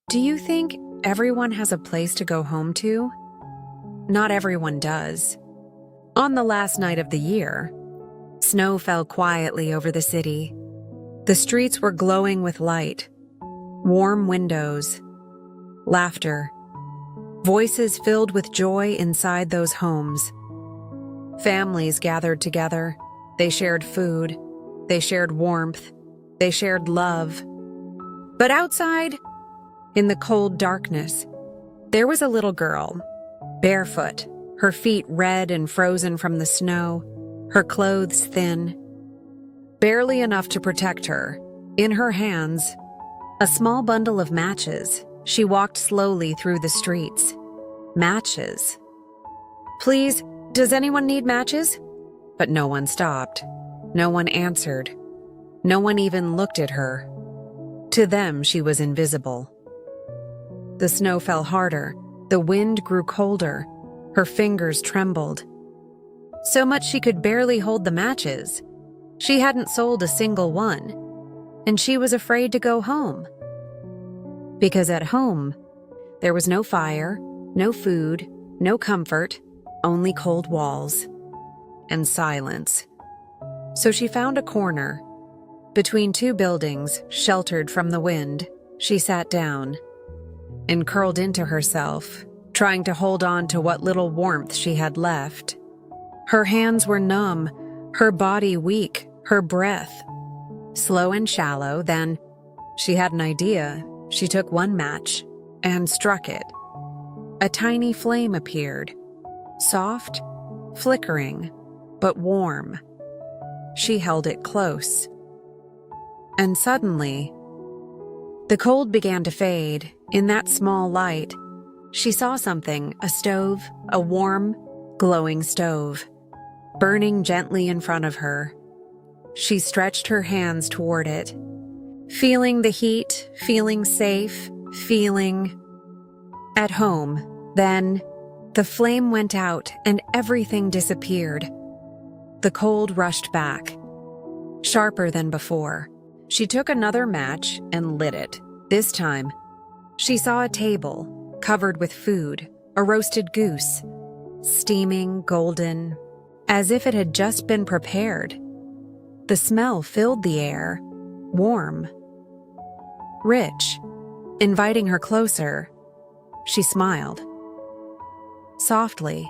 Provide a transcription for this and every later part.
Do you think everyone has a place to go home to? Not everyone does. On the last night of the year, snow fell quietly over the city. The streets were glowing with light, warm windows, laughter, voices filled with joy inside those homes. Families gathered together. They shared food. They shared warmth. They shared love. But outside, in the cold darkness, there was a little girl, barefoot, her feet red and frozen from the snow, her clothes thin, barely enough to protect her. In her hands, a small bundle of matches. She walked slowly through the streets. Matches. "Please, does anyone need matches?" But no one stopped. No one answered. No one even looked at her. To them, she was invisible. The snow fell harder. The wind grew colder. Her fingers trembled. So much she could barely hold the matches. She hadn't sold a single one, and she was afraid to go home. Because at home, there was no fire, no food, no comfort, only cold walls and silence. So she found a corner. Between two buildings, sheltered from the wind, she sat down and curled into herself, trying to hold on to what little warmth she had left. Her hands were numb, her body weak, her breath slow and shallow. Then she had an idea. She took one match and struck it. A tiny flame appeared, soft, flickering, but warm. She held it close. And suddenly, the cold began to fade. In that small light, she saw something, a stove, a warm, glowing stove, burning gently in front of her. She stretched her hands toward it, feeling the heat, feeling safe, feeling at home. Then, the flame went out and everything disappeared. The cold rushed back, sharper than before. She took another match and lit it. This time, she saw a table covered with food, a roasted goose, steaming, golden, as if it had just been prepared. The smell filled the air, warm, rich, inviting her closer. She smiled, softly,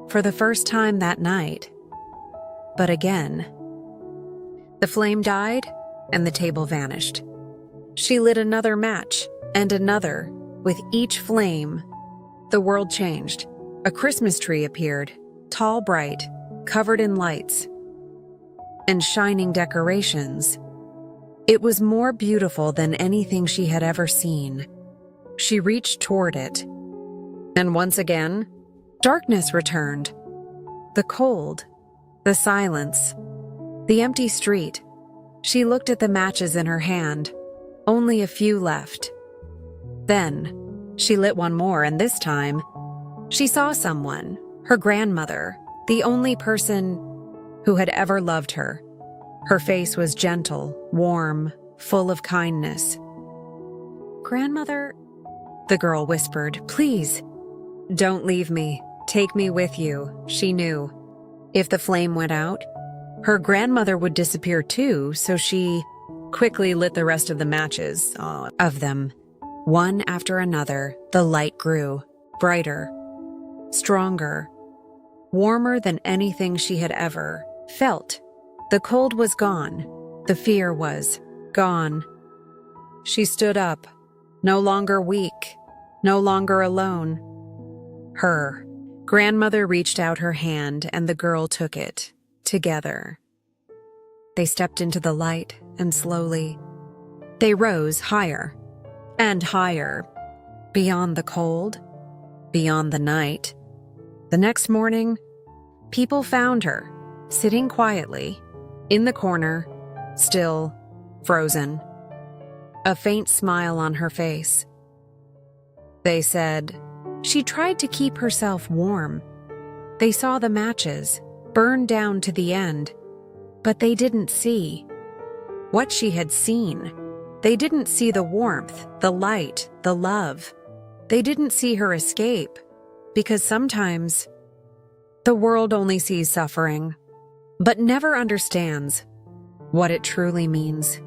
for the first time that night. But again, the flame died and the table vanished. She lit another match and another. With each flame, the world changed. A Christmas tree appeared, tall, bright, covered in lights and shining decorations. It was more beautiful than anything she had ever seen. She reached toward it, and once again, darkness returned. The cold, the silence, the empty street. She looked at the matches in her hand, only a few left. Then, she lit one more, and this time, she saw someone, her grandmother, the only person who had ever loved her. Her face was gentle, warm, full of kindness. "Grandmother," the girl whispered, "please, don't leave me. Take me with you." She knew if the flame went out, her grandmother would disappear too, so she quickly lit the rest of the matches, of them. One after another, the light grew, brighter, stronger, warmer than anything she had ever felt. The cold was gone. The fear was gone. She stood up, no longer weak, no longer alone. Her grandmother reached out her hand, and the girl took it, together. They stepped into the light, and slowly, they rose higher and higher, beyond the cold, beyond the night. The next morning, people found her, sitting quietly, in the corner, still, frozen, a faint smile on her face. They said, she tried to keep herself warm. They saw the matches, burned down to the end, but they didn't see what she had seen. They didn't see the warmth, the light, the love. They didn't see her escape, because sometimes the world only sees suffering, but never understands what it truly means.